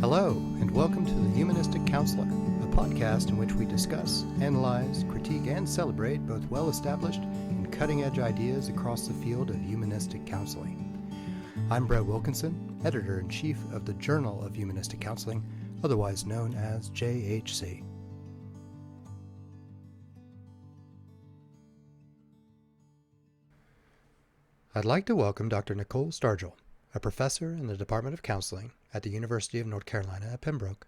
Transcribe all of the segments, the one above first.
Hello, and welcome to the Humanistic Counseling, a podcast in which we discuss, analyze, critique, and celebrate both well-established and cutting-edge ideas across the field of humanistic counseling. I'm Brett Wilkinson, Editor-in-Chief of the Journal of Humanistic Counseling, otherwise known as JHC. I'd like to welcome Dr. Nicole Stargell, a professor in the Department of Counseling at the University of North Carolina at Pembroke.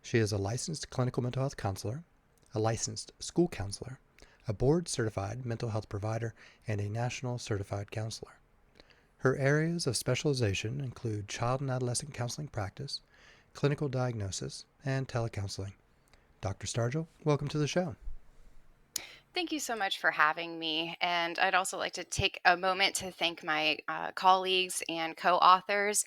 She is a licensed clinical mental health counselor, a licensed school counselor, a board-certified mental health provider, and a national certified counselor. Her areas of specialization include child and adolescent counseling practice, clinical diagnosis, and telecounseling. Dr. Stargell, welcome to the show. Thank you so much for having me. And I'd also like to take a moment to thank my colleagues and co-authors,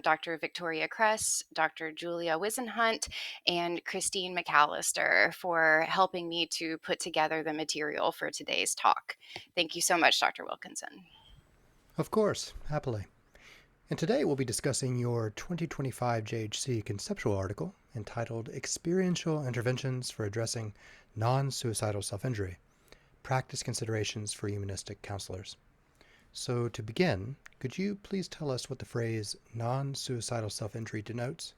Dr. Victoria Kress, Dr. Julia Whisenhunt, and Christine McAllister for helping me to put together the material for today's talk. Thank you so much, Dr. Wilkinson. Of course, happily. And today we'll be discussing your 2025 JHC conceptual article entitled Experiential Interventions for Addressing Non-Suicidal Self-Injury, Practice Considerations for Humanistic Counselors. So to begin, could you please tell us what the phrase non-suicidal self-injury denotes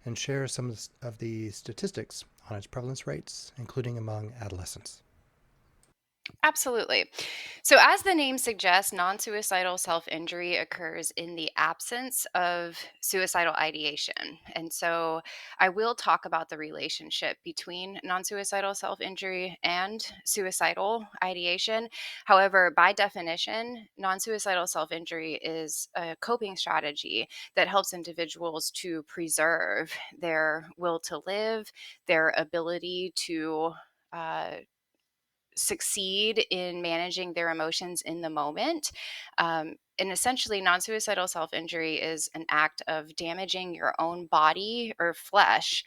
and share some of the statistics on its prevalence rates, including among adolescents? Absolutely. So, as the name suggests, non suicidal self injury occurs in the absence of suicidal ideation. And so, I will talk about the relationship between non suicidal self injury and suicidal ideation. However, by definition, non suicidal self injury is a coping strategy that helps individuals to preserve their will to live, their ability to. Succeed in managing their emotions in the moment. And essentially, non suicidal self injury is an act of damaging your own body or flesh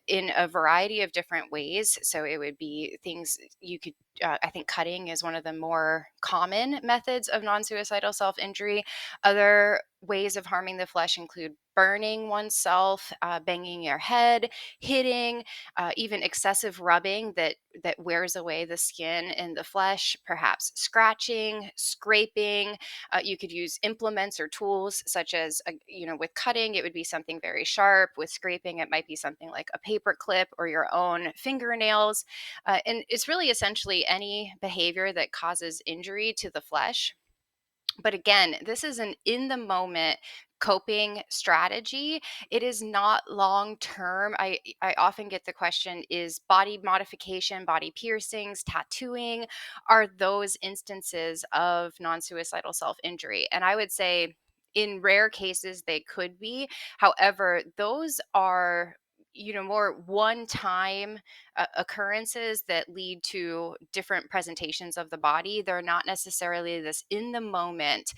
in a variety of different ways. So, it would be things you could, I think cutting is one of the more common methods of non suicidal self injury. Other ways of harming the flesh include burning oneself, banging your head, hitting, even excessive rubbing that wears away the skin and the flesh, perhaps scratching, scraping. You could use implements or tools such as, with cutting, it would be something very sharp. With scraping, it might be something like a paper clip or your own fingernails. And it's really essentially any behavior that causes injury to the flesh. But again, this is an in the moment coping strategy. It is not long term. I often get the question, is body modification, body piercings, tattooing, are those instances of non-suicidal self-injury? And I would say in rare cases they could be. However, those are more one time occurrences that lead to different presentations of the body. They're not necessarily this in the moment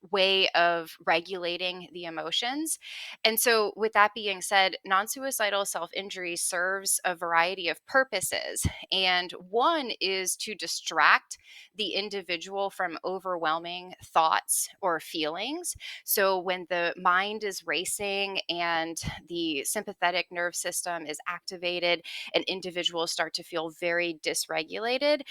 way of regulating the emotions. And so, with that being said, non suicidal self injury serves a variety of purposes. And one is to distract the individual from overwhelming thoughts or feelings. So, when the mind is racing and the sympathetic nerve system is activated and individuals start to feel very dysregulated,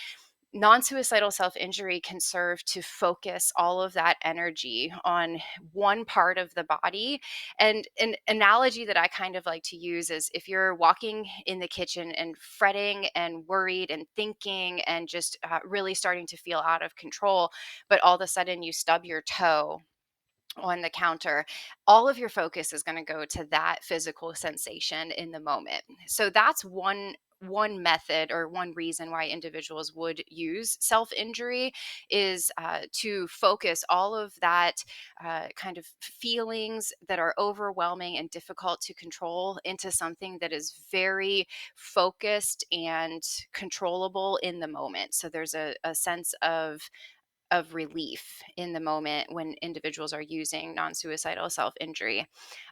non-suicidal self-injury can serve to focus all of that energy on one part of the body. And an analogy that I kind of like to use is if you're walking in the kitchen and fretting and worried and thinking and just really starting to feel out of control, but all of a sudden you stub your toe on the counter, all of your focus is going to go to that physical sensation in the moment. So that's one method or one reason why individuals would use self-injury is to focus all of that kind of feelings that are overwhelming and difficult to control into something that is very focused and controllable in the moment. So there's a sense of relief in the moment when individuals are using non-suicidal self-injury.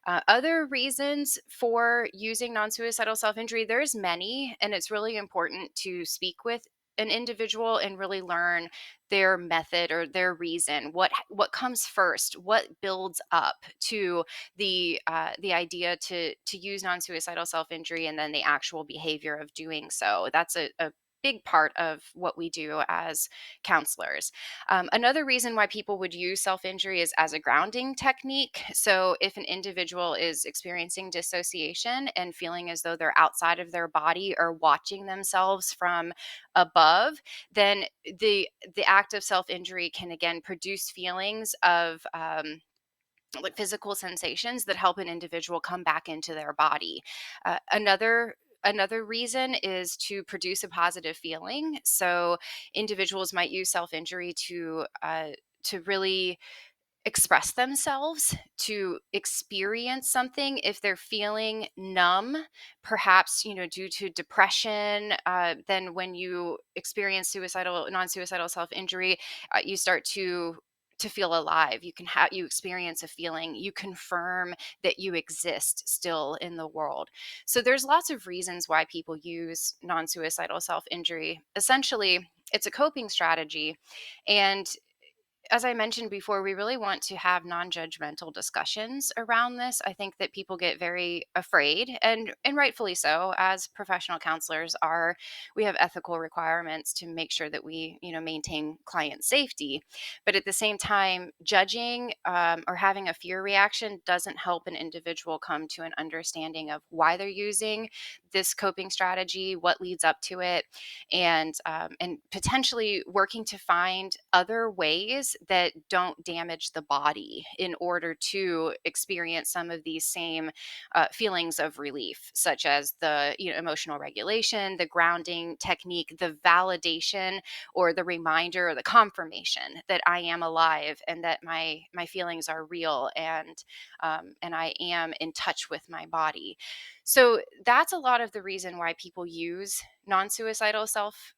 Other reasons for using non-suicidal self-injury, there's many, and it's really important to speak with an individual and really learn their method or their reason, what comes first, what builds up to the idea to use non-suicidal self-injury, and then the actual behavior of doing so. That's a big part of what we do as counselors. Another reason why people would use self injury is as a grounding technique. So, if an individual is experiencing dissociation and feeling as though they're outside of their body or watching themselves from above, then the act of self injury can again produce feelings of like physical sensations that help an individual come back into their body. Another reason is to produce a positive feeling. So individuals might use self injury to really express themselves, to experience something. If they're feeling numb, perhaps due to depression, then when you experience non-suicidal self-injury, you start to feel alive. You experience a feeling, you confirm that you exist still in the world. So there's lots of reasons why people use non-suicidal self-injury. Essentially, it's a coping strategy, and as I mentioned before, we really want to have non-judgmental discussions around this. I think that people get very afraid, and rightfully so. As professional counselors, are we have ethical requirements to make sure that we maintain client safety. But at the same time, judging or having a fear reaction doesn't help an individual come to an understanding of why they're using this coping strategy, what leads up to it, and potentially working to find other ways that don't damage the body in order to experience some of these same feelings of relief, such as the emotional regulation, the grounding technique, the validation or the reminder or the confirmation that I am alive and that my feelings are real, and I am in touch with my body. So that's a lot of the reason why people use non-suicidal self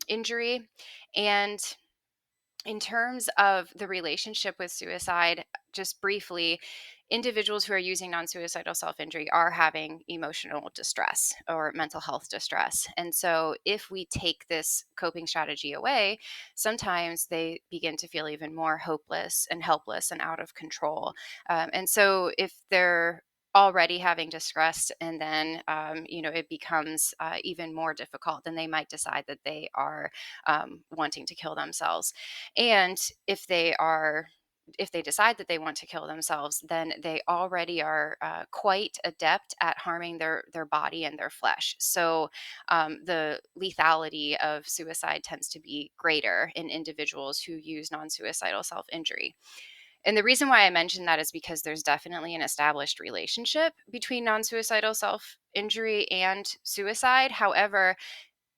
injury. And in terms of the relationship with suicide, just briefly, individuals who are using non suicidal self injury are having emotional distress or mental health distress. And so, if we take this coping strategy away, sometimes they begin to feel even more hopeless and helpless and out of control. And so, if they're already having distress and then it becomes even more difficult, then they might decide that they are wanting to kill themselves. And if they decide that they want to kill themselves, then they already are quite adept at harming their body and their flesh. So the lethality of suicide tends to be greater in individuals who use non-suicidal self-injury. And the reason why I mention that is because there's definitely an established relationship between non-suicidal self-injury and suicide. However,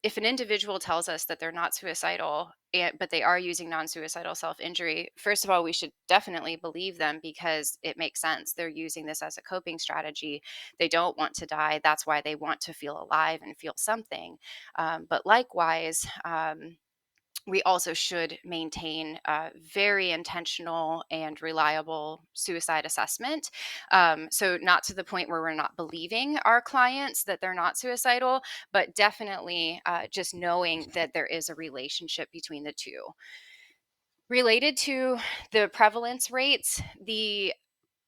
if an individual tells us that they're not suicidal but they are using non-suicidal self-injury, first of all, we should definitely believe them because it makes sense. They're using this as a coping strategy. They don't want to die. That's why they want to feel alive and feel something. But likewise, we also should maintain very intentional and reliable suicide assessment. So, not to the point where we're not believing our clients that they're not suicidal, but definitely just knowing that there is a relationship between the two. Related to the prevalence rates, the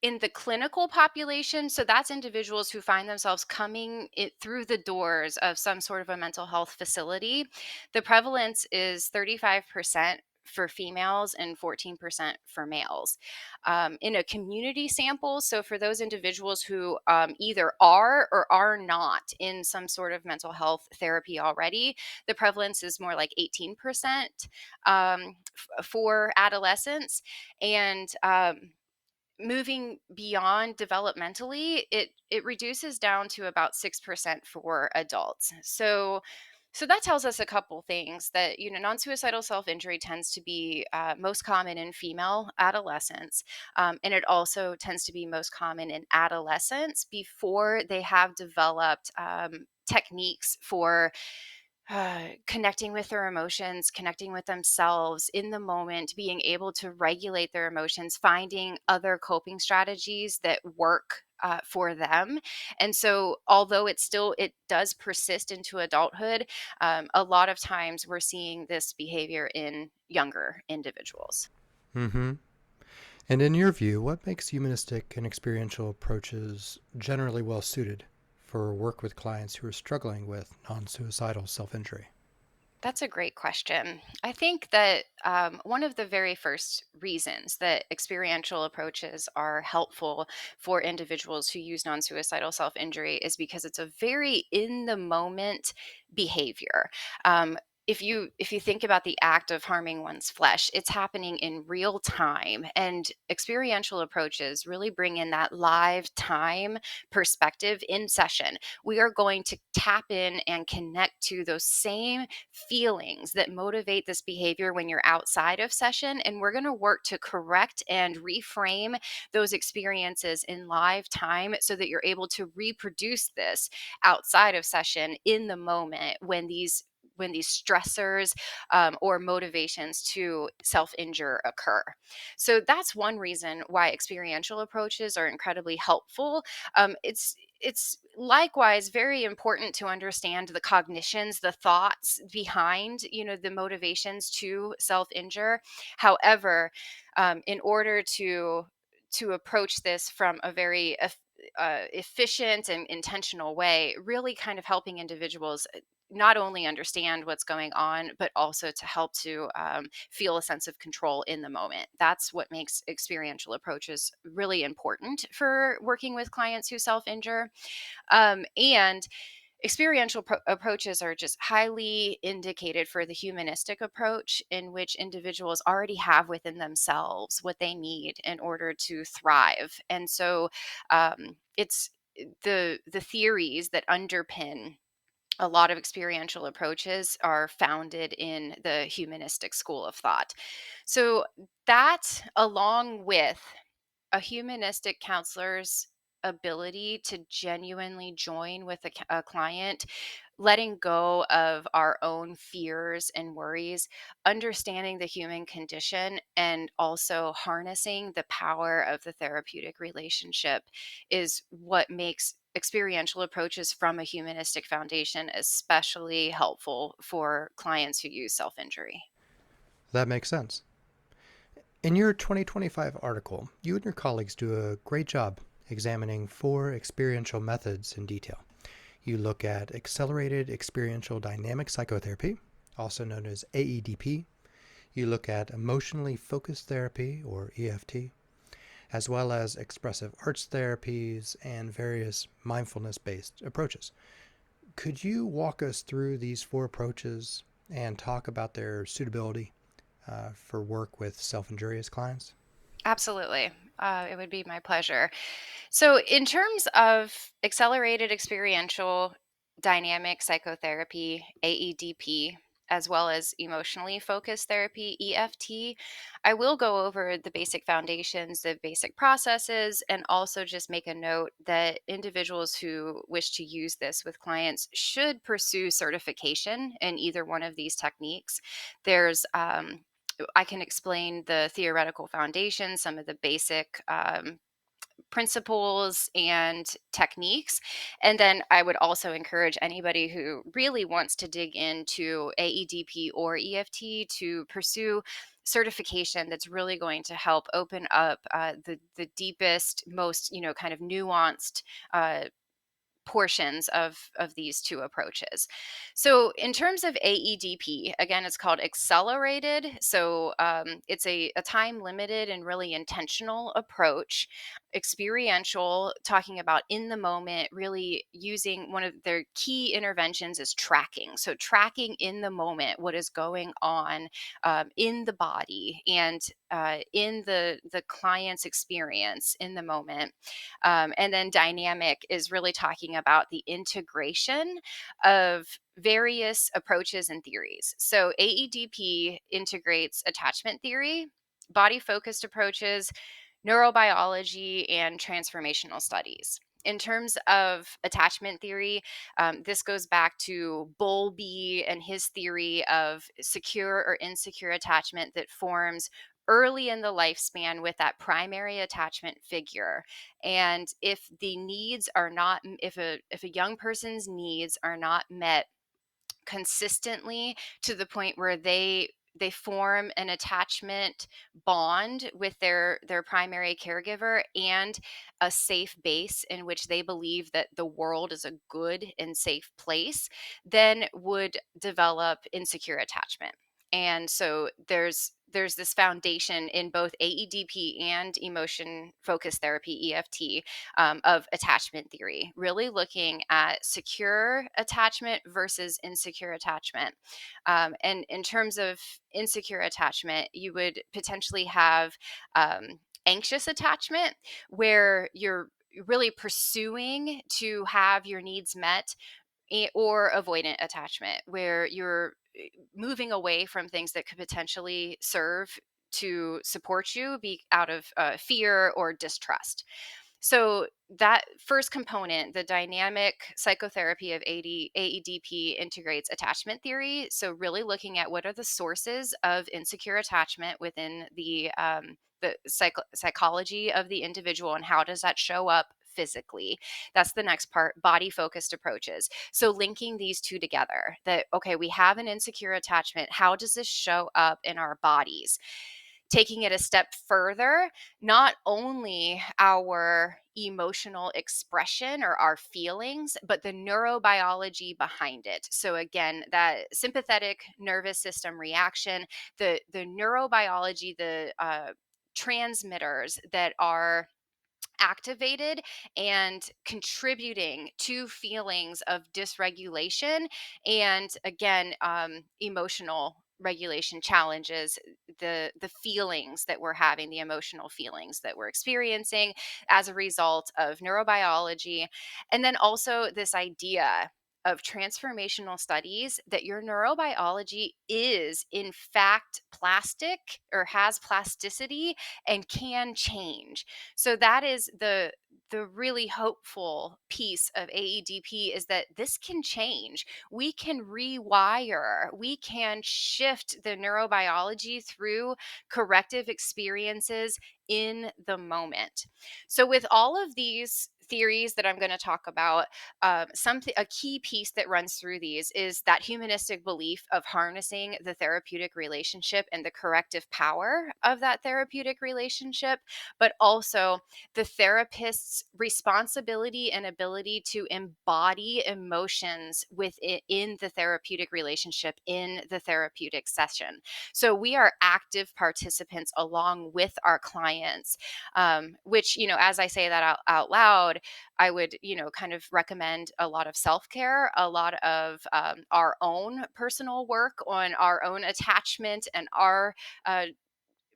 in the clinical population, so that's individuals who find themselves coming through the doors of some sort of a mental health facility. The prevalence is 35% for females and 14% for males. In a community sample, so for those individuals who either are or are not in some sort of mental health therapy already, the prevalence is more like 18% for adolescents. And moving beyond developmentally, it reduces down to about 6% for adults. So that tells us a couple things, that non-suicidal self-injury tends to be most common in female adolescents, and it also tends to be most common in adolescents before they have developed techniques for connecting with their emotions, connecting with themselves in the moment, being able to regulate their emotions, finding other coping strategies that work for them. And so, although it does persist into adulthood, a lot of times we're seeing this behavior in younger individuals. Mm-hmm. And in your view, what makes humanistic and experiential approaches generally well suited for work with clients who are struggling with non-suicidal self-injury? That's a great question. I think that one of the very first reasons that experiential approaches are helpful for individuals who use non suicidal self injury is because it's a very in the moment behavior. Um, if you think about the act of harming one's flesh, it's happening in real time, and experiential approaches really bring in that live time perspective in session. We are going to tap in and connect to those same feelings that motivate this behavior when you're outside of session. And we're going to work to correct and reframe those experiences in live time so that you're able to reproduce this outside of session in the moment when these stressors or motivations to self injure occur. So that's one reason why experiential approaches are incredibly helpful. It's likewise very important to understand the cognitions, the thoughts behind, the motivations to self-injure. However, in order to approach this from a very efficient and intentional way, really kind of helping individuals not only understand what's going on, but also to help to feel a sense of control in the moment. That's what makes experiential approaches really important for working with clients who self injure. And experiential approaches are just highly indicated for the humanistic approach, in which individuals already have within themselves what they need in order to thrive. And so it's the theories that underpin a lot of experiential approaches are founded in the humanistic school of thought. So that, along with a humanistic counselor's ability to genuinely join with a client, letting go of our own fears and worries, understanding the human condition, and also harnessing the power of the therapeutic relationship is what makes experiential approaches from a humanistic foundation especially helpful for clients who use self injury. That makes sense. In your 2025 article, you and your colleagues do a great job examining 4 experiential methods in detail. You look at accelerated experiential dynamic psychotherapy, also known as AEDP. You look at emotionally focused therapy, or EFT, as well as expressive arts therapies and various mindfulness based approaches. Could you walk us through these 4 approaches and talk about their suitability for work with self injurious clients? Absolutely. It would be my pleasure. So, in terms of accelerated experiential dynamic psychotherapy, AEDP, as well as emotionally focused therapy, EFT, I will go over the basic foundations, the basic processes, and also just make a note that individuals who wish to use this with clients should pursue certification in either one of these techniques. There's I can explain the theoretical foundation, some of the basic principles and techniques. And then I would also encourage anybody who really wants to dig into AEDP or EFT to pursue certification that's really going to help open up the deepest, most kind of nuanced portions of these two approaches. So in terms of AEDP, again, it's called accelerated. So it's a time limited and really intentional approach. Experiential, talking about in the moment, really using one of their key interventions is tracking. So tracking in the moment what is going on in the body and in the client's experience in the moment. And then dynamic is really talking about the integration of various approaches and theories. So AEDP integrates attachment theory, body focused approaches, neurobiology, and transformational studies. In terms of attachment theory, this goes back to Bowlby and his theory of secure or insecure attachment that forms early in the lifespan with that primary attachment figure. And if the needs are not, if a young person's needs are not met consistently to the point where they form an attachment bond with their primary caregiver and a safe base in which they believe that the world is a good and safe place, then would develop insecure attachment. And so there's this foundation in both AEDP and emotion focused therapy, EFT, of attachment theory, really looking at secure attachment versus insecure attachment. And in terms of insecure attachment, you would potentially have anxious attachment, where you're really pursuing to have your needs met, or avoidant attachment, where you're moving away from things that could potentially serve to support you, be out of fear or distrust. So that first component, the dynamic psychotherapy of AEDP, integrates attachment theory. So really looking at what are the sources of insecure attachment within the psychology of the individual, and how does that show up physically. That's the next part, body focused approaches. So linking these two together, that okay, we have an insecure attachment, how does this show up in our bodies? Taking it a step further, not only our emotional expression or our feelings, but the neurobiology behind it. So again, that sympathetic nervous system reaction, the neurobiology, the transmitters that are activated and contributing to feelings of dysregulation, and again, emotional regulation challenges, the feelings that we're having, the emotional feelings that we're experiencing as a result of neurobiology. And then also this idea of transformational studies that your neurobiology is in fact plastic, or has plasticity, and can change. So that is the really hopeful piece of AEDP, is that this can change. We can rewire, we can shift the neurobiology through corrective experiences in the moment. So with all of these theories that I'm going to talk about, something, a key piece that runs through these is that humanistic belief of harnessing the therapeutic relationship and the corrective power of that therapeutic relationship, but also the therapist's responsibility and ability to embody emotions within the therapeutic relationship, in the therapeutic session. So we are active participants along with our clients, which, as I say that out loud, I would, kind of recommend a lot of self care, a lot of our own personal work on our own attachment and our uh,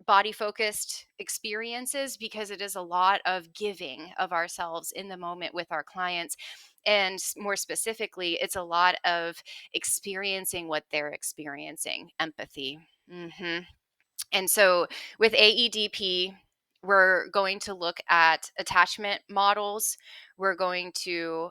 body focused experiences, because it is a lot of giving of ourselves in the moment with our clients. And more specifically, it's a lot of experiencing what they're experiencing, empathy. And so with AEDP, we're going to look at attachment models. We're going to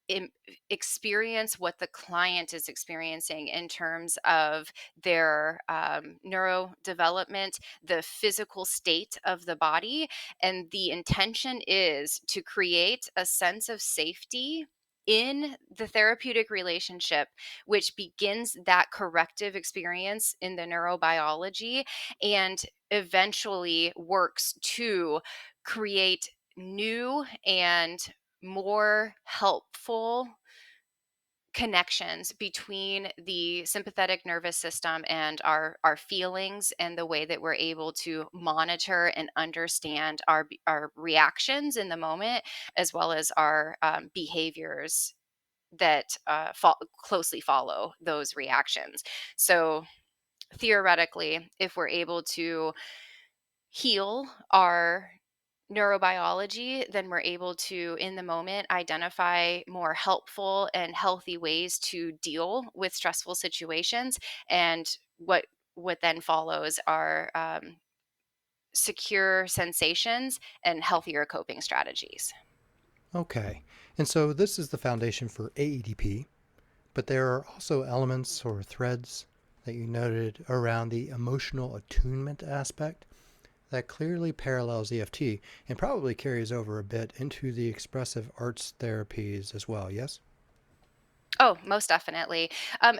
im- experience what the client is experiencing in terms of their neurodevelopment, the physical state of the body. And the intention is to create a sense of safety in the therapeutic relationship, which begins that corrective experience in the neurobiology, and eventually works to create new and more helpful connections between the sympathetic nervous system and our feelings, and the way that we're able to monitor and understand our reactions in the moment, as well as our behaviors that closely follow those reactions. So theoretically, if we're able to heal our neurobiology, then we're able to, in the moment, identify more helpful and healthy ways to deal with stressful situations. And what then follows are secure sensations and healthier coping strategies. Okay. And so this is the foundation for AEDP, but there are also elements or threads that you noted around the emotional attunement aspect that clearly parallels EFT and probably carries over a bit into the expressive arts therapies as well, yes? Oh, most definitely.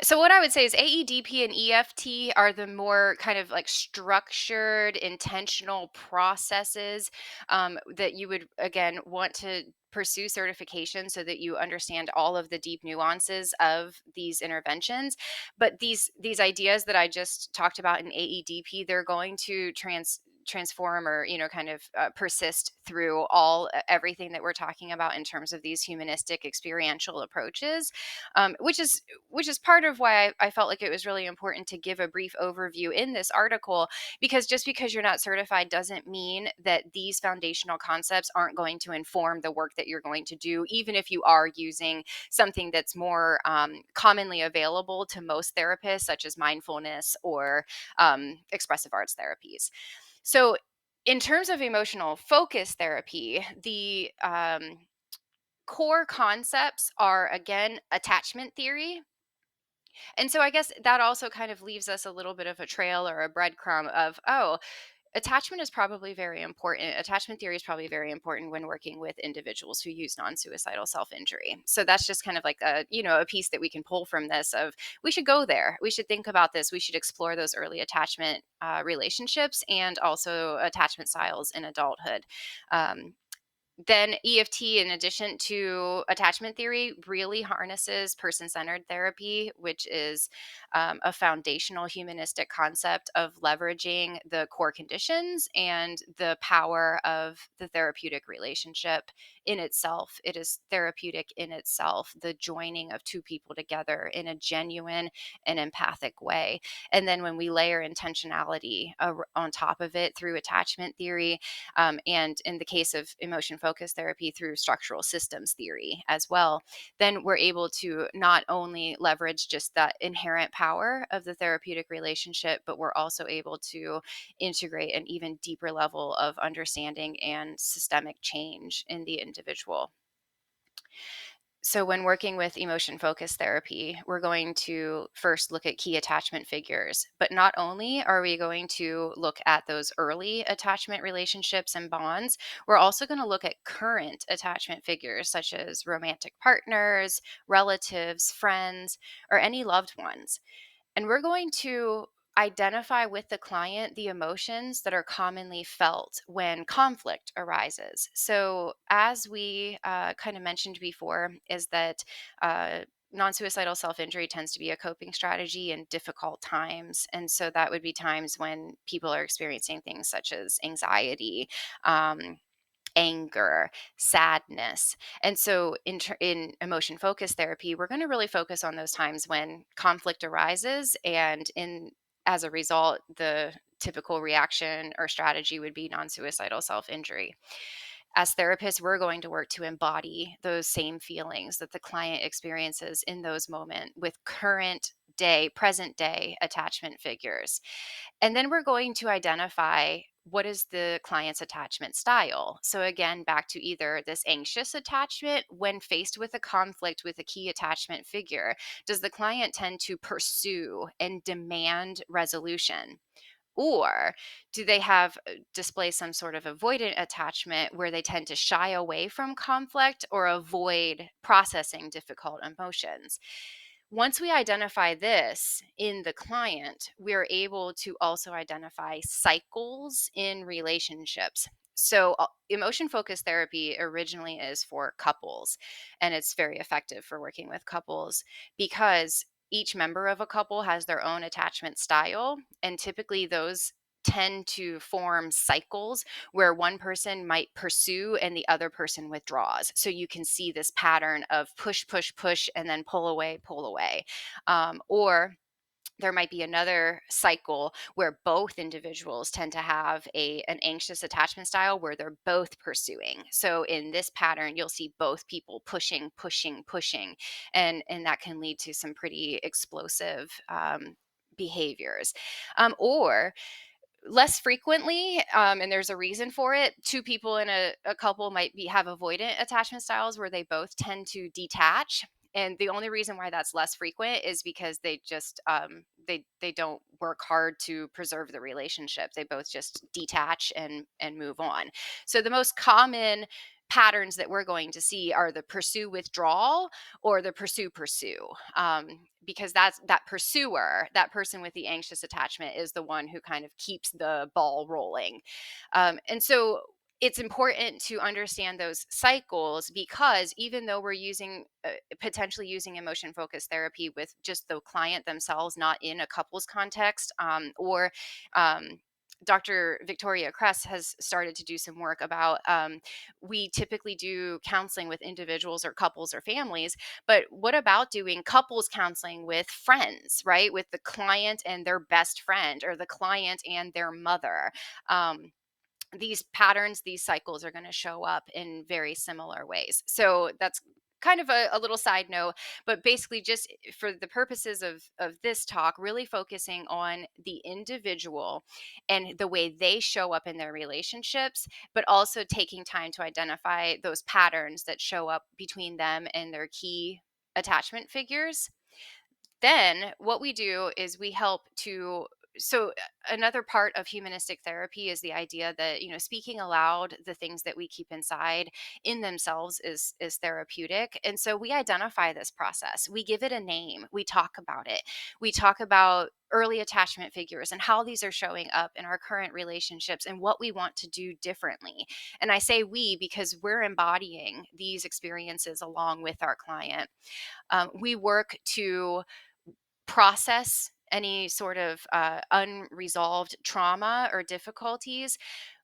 So what I would say is AEDP and EFT are the more kind of like structured, intentional processes that you would again want to pursue certification so that you understand all of the deep nuances of these interventions. But these ideas that I just talked about in AEDP, they're going to transform or kind of persist through everything that we're talking about in terms of these humanistic experiential approaches, which is part of why I felt like it was really important to give a brief overview in this article, because just because you're not certified doesn't mean that these foundational concepts aren't going to inform the work that you're going to do, even if you are using something that's more commonly available to most therapists, such as mindfulness or expressive arts therapies. So, in terms of emotional focus therapy, the core concepts are again attachment theory. And so I guess that also kind of leaves us a little bit of a trail or a breadcrumb of, oh, attachment is probably very important. Attachment theory is probably very important when working with individuals who use non-suicidal self-injury. So that's just kind of like a piece that we can pull from this of we should go there. We should think about this. We should explore those early attachment relationships and also attachment styles in adulthood. Um, then EFT, in addition to attachment theory, really harnesses person centered therapy, which is a foundational humanistic concept of leveraging the core conditions and the power of the therapeutic relationship in itself. It is therapeutic in itself, the joining of two people together in a genuine and empathic way. And then when we layer intentionality on top of it through attachment theory, and in the case of emotion focused therapy through structural systems theory as well, then we're able to not only leverage just that inherent power of the therapeutic relationship, but we're also able to integrate an even deeper level of understanding and systemic change in the individual. So, when working with emotion focused therapy, we're going to first look at key attachment figures. But not only are we going to look at those early attachment relationships and bonds, we're also going to look at current attachment figures such as romantic partners, relatives, friends, or any loved ones. And we're going to identify with the client the emotions that are commonly felt when conflict arises. So, as we kind of mentioned before, is that non suicidal self injury tends to be a coping strategy in difficult times. And so, that would be times when people are experiencing things such as anxiety. Anger, sadness. And so in emotion focused therapy, we're going to really focus on those times when conflict arises, and in as a result the typical reaction or strategy would be non-suicidal self-injury. As therapists, we're going to work to embody those same feelings that the client experiences in those moments with present day attachment figures. And then we're going to identify what is the client's attachment style. So, again, back to either this anxious attachment when faced with a conflict with a key attachment figure. Does the client tend to pursue and demand resolution? Or do they have display some sort of avoidant attachment where they tend to shy away from conflict or avoid processing difficult emotions? Once we identify this in the client, we're able to also identify cycles in relationships. So, emotion focused therapy originally is for couples, and it's very effective for working with couples because each member of a couple has their own attachment style, and typically those tend to form cycles where one person might pursue and the other person withdraws. So you can see this pattern of push, push, push, and then pull away, pull away. Or there might be another cycle where both individuals tend to have an anxious attachment style where they're both pursuing. So in this pattern, you'll see both people pushing, pushing, pushing, and that can lead to some pretty explosive behaviors. Or less frequently, and there's a reason for it. Two people in a couple might have avoidant attachment styles where they both tend to detach. And the only reason why that's less frequent is because they just they don't work hard to preserve the relationship. They both just detach and move on. So the most common patterns that we're going to see are the pursue withdrawal or the pursue, because that's that pursuer, that person with the anxious attachment, is the one who kind of keeps the ball rolling. And so it's important to understand those cycles, because even though we're using potentially using emotion focused therapy with just the client themselves, not in a couples context, or um, Dr. Victoria Kress has started to do some work about, we typically do counseling with individuals or couples or families, but what about doing couples counseling with friends, right? With the client and their best friend, or the client and their mother. These patterns, these cycles are going to show up in very similar ways. So that's kind of a little side note, but basically, just for the purposes of this talk, really focusing on the individual and the way they show up in their relationships, but also taking time to identify those patterns that show up between them and their key attachment figures. Then what we do is we help to, another part of humanistic therapy is the idea that, speaking aloud the things that we keep inside in themselves is therapeutic. And so we identify this process, we give it a name, we talk about it, we talk about early attachment figures and how these are showing up in our current relationships and what we want to do differently. And I say we because we're embodying these experiences along with our client. We work to process any sort of unresolved trauma or difficulties.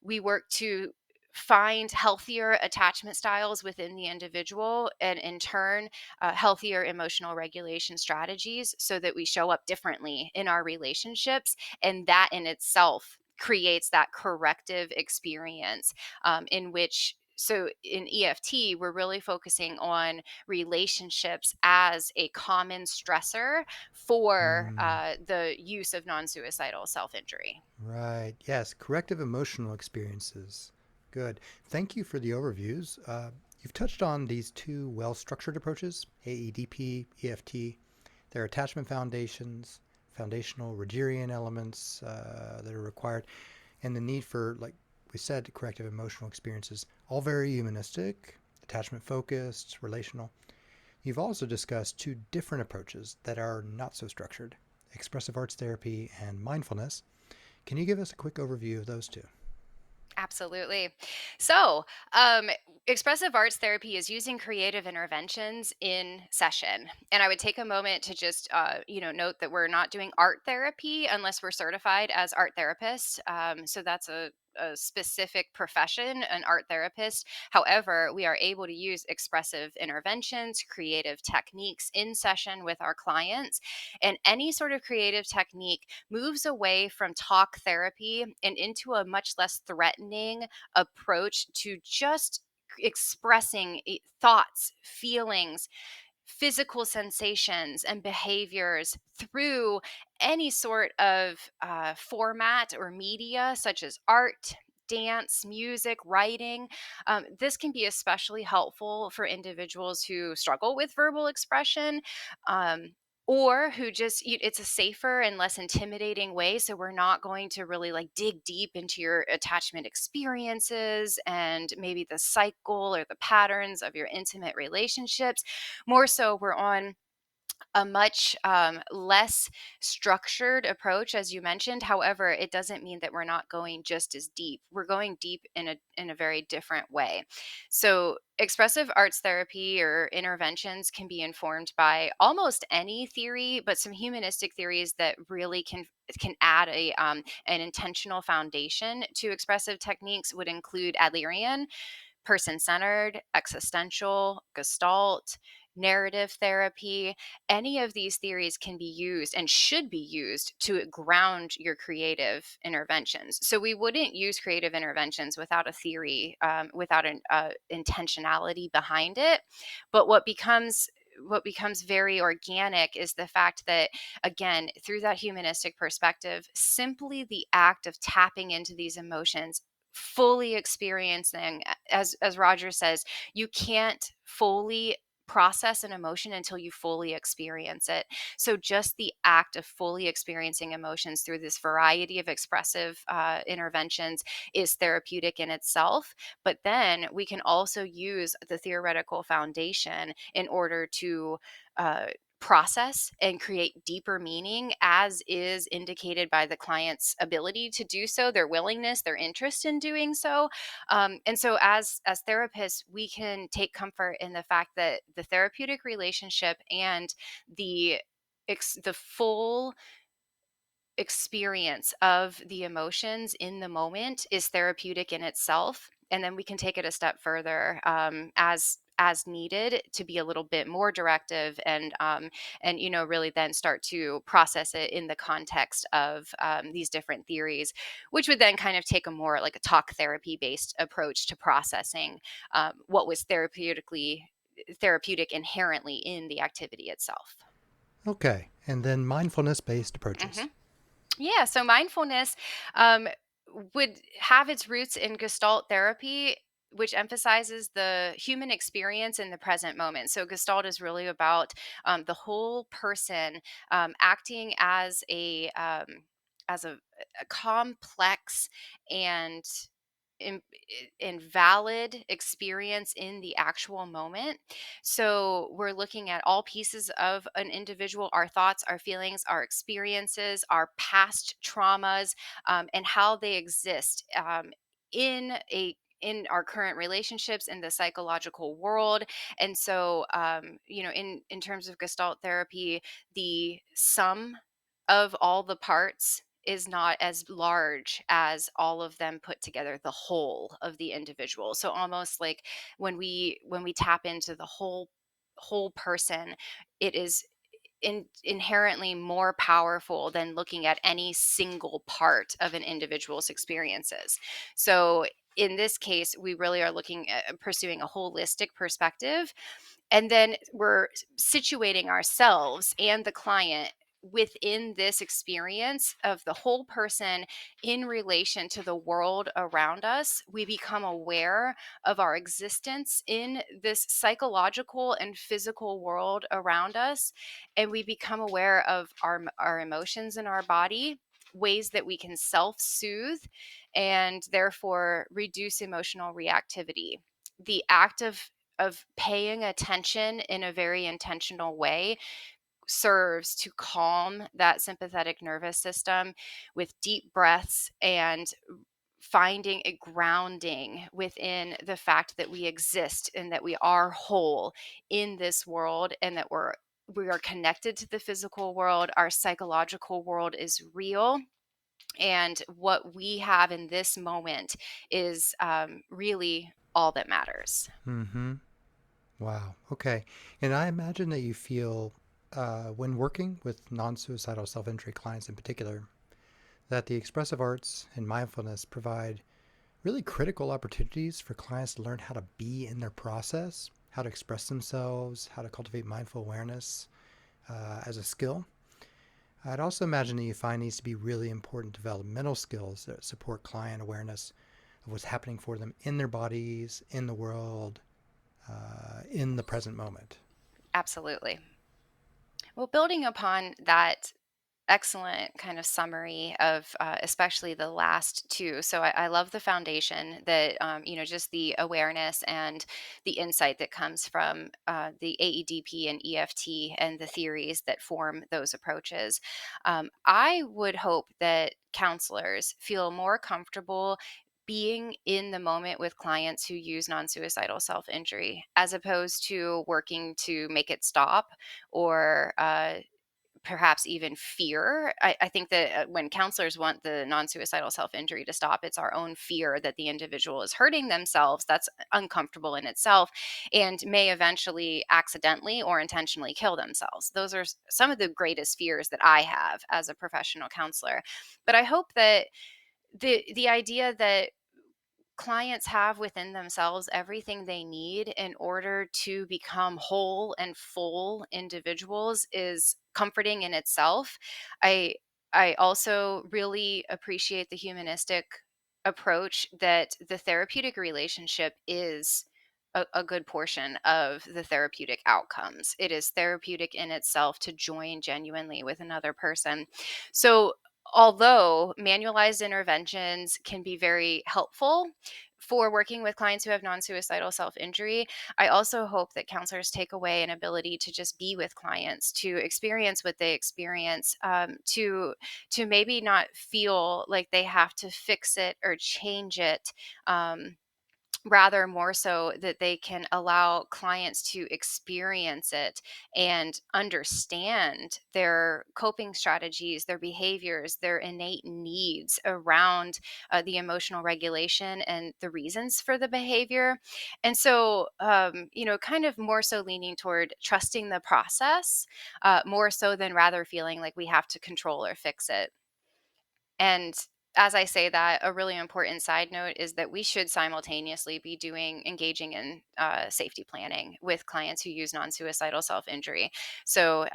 We work to find healthier attachment styles within the individual, and in turn, healthier emotional regulation strategies, so that we show up differently in our relationships. And that in itself creates that corrective experience, in which, so in EFT, we're really focusing on relationships as a common stressor for Mm, the use of non suicidal self injury. right. Yes. Corrective emotional experiences. Good. Thank you for the overviews. You've touched on these two well structured approaches, AEDP, EFT, their attachment foundations, foundational Rogerian elements that are required, and the need for, like we said, corrective emotional experiences, all very humanistic, attachment focused, relational. You've also discussed two different approaches that are not so structured, expressive arts therapy and mindfulness. Can you give us a quick overview of those two? Absolutely. So, um, expressive arts therapy is using creative interventions in session. And I would take a moment to just, note that we're not doing art therapy unless we're certified as art therapists. So that's a specific profession, an art therapist. However, we are able to use expressive interventions, creative techniques in session with our clients. And any sort of creative technique moves away from talk therapy and into a much less threatening approach to just expressing thoughts, feelings, physical sensations, and behaviors through any sort of format or media, such as art, dance, music, writing. This can be especially helpful for individuals who struggle with verbal expression. Or who just, it's a safer and less intimidating way, so we're not going to really like dig deep into your attachment experiences and maybe the cycle or the patterns of your intimate relationships. More so, we're on a much less structured approach, as you mentioned. However, it doesn't mean that we're not going just as deep. We're going deep in a very different way. So, expressive arts therapy or interventions can be informed by almost any theory, but some humanistic theories that really can add an intentional foundation to expressive techniques would include Adlerian, person centered, existential, gestalt, narrative therapy. Any of these theories can be used and should be used to ground your creative interventions. So we wouldn't use creative interventions without a theory, without an intentionality behind it. But what becomes what becomes very organic is the fact that, again, through that humanistic perspective, simply the act of tapping into these emotions, fully experiencing, as Roger says, you can't fully process an emotion until you fully experience it. So just the act of fully experiencing emotions through this variety of expressive interventions is therapeutic in itself. But then we can also use the theoretical foundation in order to uh, process and create deeper meaning, as is indicated by the client's ability to do so, their willingness, their interest in doing so. And so as therapists, we can take comfort in the fact that the therapeutic relationship and the the full experience of the emotions in the moment is therapeutic in itself, and then we can take it a step further, as needed, to be a little bit more directive, and really then start to process it in the context of these different theories, which would then kind of take a more like a talk therapy based approach to processing what was therapeutic inherently in the activity itself. Okay. And then mindfulness-based hmm approaches. Yeah, so mindfulness um, would have its roots in Gestalt therapy, which emphasizes the human experience in the present moment. So Gestalt is really about the whole person acting as a complex and in, invalid experience in the actual moment. So we're looking at all pieces of an individual, our thoughts, our feelings, our experiences, our past traumas, and how they exist in a in our current relationships in the psychological world. And so in terms of Gestalt therapy, the sum of all the parts is not as large as all of them put together, the whole of the individual. So almost like when we tap into the whole person, it is inherently more powerful than looking at any single part of an individual's experiences. So in this case, we really are looking at pursuing a holistic perspective, and then we're situating ourselves and the client within this experience of the whole person in relation to the world around us. We become aware of our existence in this psychological and physical world around us, and we become aware of our emotions in our body, ways that we can self-soothe and therefore reduce emotional reactivity. The act of paying attention in a very intentional way serves to calm that sympathetic nervous system with deep breaths and finding a grounding within the fact that we exist and that we are whole in this world, and that we are connected to the physical world. Our psychological world is real, and what we have in this moment is really all that matters. Mm-hmm. Wow. Okay. And I imagine that you feel, when working with non-suicidal self-injury clients in particular, that the expressive arts and mindfulness provide really critical opportunities for clients to learn how to be in their process, how to express themselves, how to cultivate mindful awareness as a skill. I'd also imagine that you find these to be really important developmental skills that support client awareness of what's happening for them in their bodies, in the world, in the present moment. Absolutely. Well, building upon that excellent kind of summary of especially the last two. So I love the foundation that, just the awareness and the insight that comes from the AEDP and EFT and the theories that form those approaches. I would hope that counselors feel more comfortable being in the moment with clients who use non-suicidal self-injury, as opposed to working to make it stop, or perhaps even fear. I think that when counselors want the non-suicidal self-injury to stop, it's our own fear that the individual is hurting themselves that's uncomfortable in itself, and may eventually accidentally or intentionally kill themselves. Those are some of the greatest fears that I have as a professional counselor. But I hope that the idea that clients have within themselves everything they need in order to become whole and full individuals is comforting in itself. I I also really appreciate the humanistic approach that the therapeutic relationship is a good portion of the therapeutic outcomes. It is therapeutic in itself to join genuinely with another person. So, although manualized interventions can be very helpful for working with clients who have non-suicidal self-injury, I also hope that counselors take away an ability to just be with clients, to experience what they experience, to maybe not feel like they have to fix it or change it. Rather more so that they can allow clients to experience it and understand their coping strategies, their behaviors, their innate needs around the emotional regulation and the reasons for the behavior. And so, kind of more so leaning toward trusting the process, more so than rather feeling like we have to control or fix it. And as I say that, a really important side note is that we should simultaneously be engaging in safety planning with clients who use non-suicidal self-injury. So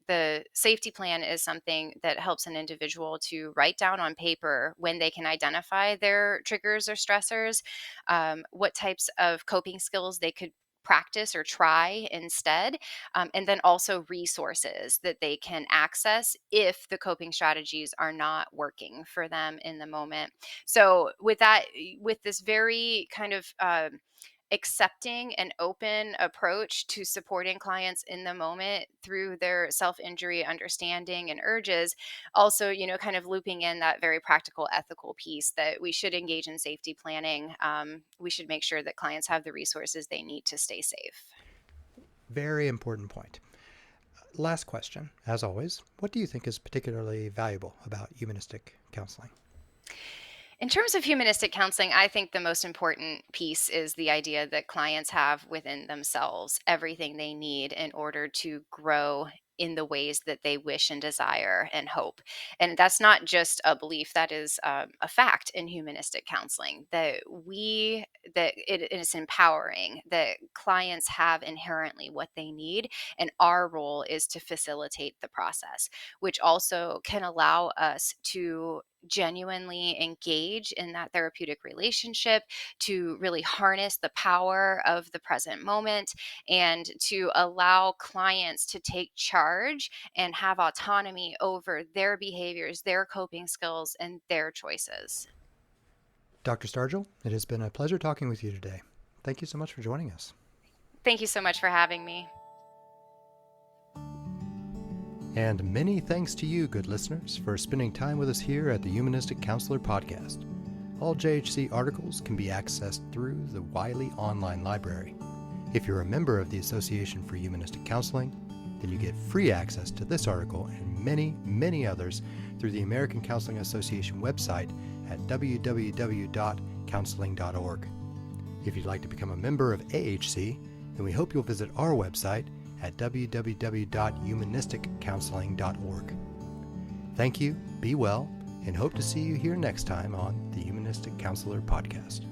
the safety plan is something that helps an individual to write down on paper when they can identify their triggers or stressors, what types of coping skills they could practice or try instead, and then also resources that they can access if the coping strategies are not working for them in the moment. So with that, with this very kind of accepting and open approach to supporting clients in the moment through their self-injury understanding and urges, also kind of looping in that very practical ethical piece that we should engage in safety planning. We should make sure that clients have the resources they need to stay safe. Very important point. Last question, as always, what do you think is particularly valuable about humanistic counseling? In terms of humanistic counseling, I think the most important piece is the idea that clients have within themselves everything they need in order to grow in the ways that they wish and desire and hope. And that's not just a belief, that is a fact in humanistic counseling, that it is empowering, that clients have inherently what they need. And our role is to facilitate the process, which also can allow us to genuinely engage in that therapeutic relationship, to really harness the power of the present moment, and to allow clients to take charge and have autonomy over their behaviors, their coping skills, and their choices. Dr. Stargell, it has been a pleasure talking with you today. Thank you so much for joining us. Thank you so much for having me. And many thanks to you, good listeners, for spending time with us here at the Humanistic Counselor Podcast. All JHC articles can be accessed through the Wiley Online Library. If you're a member of the Association for Humanistic Counseling, then you get free access to this article and many, many others through the American Counseling Association website at www.counseling.org. If you'd like to become a member of AHC, then we hope you'll visit our website at www.humanisticcounseling.org. Thank you, be well, and hope to see you here next time on the Humanistic Counselor Podcast.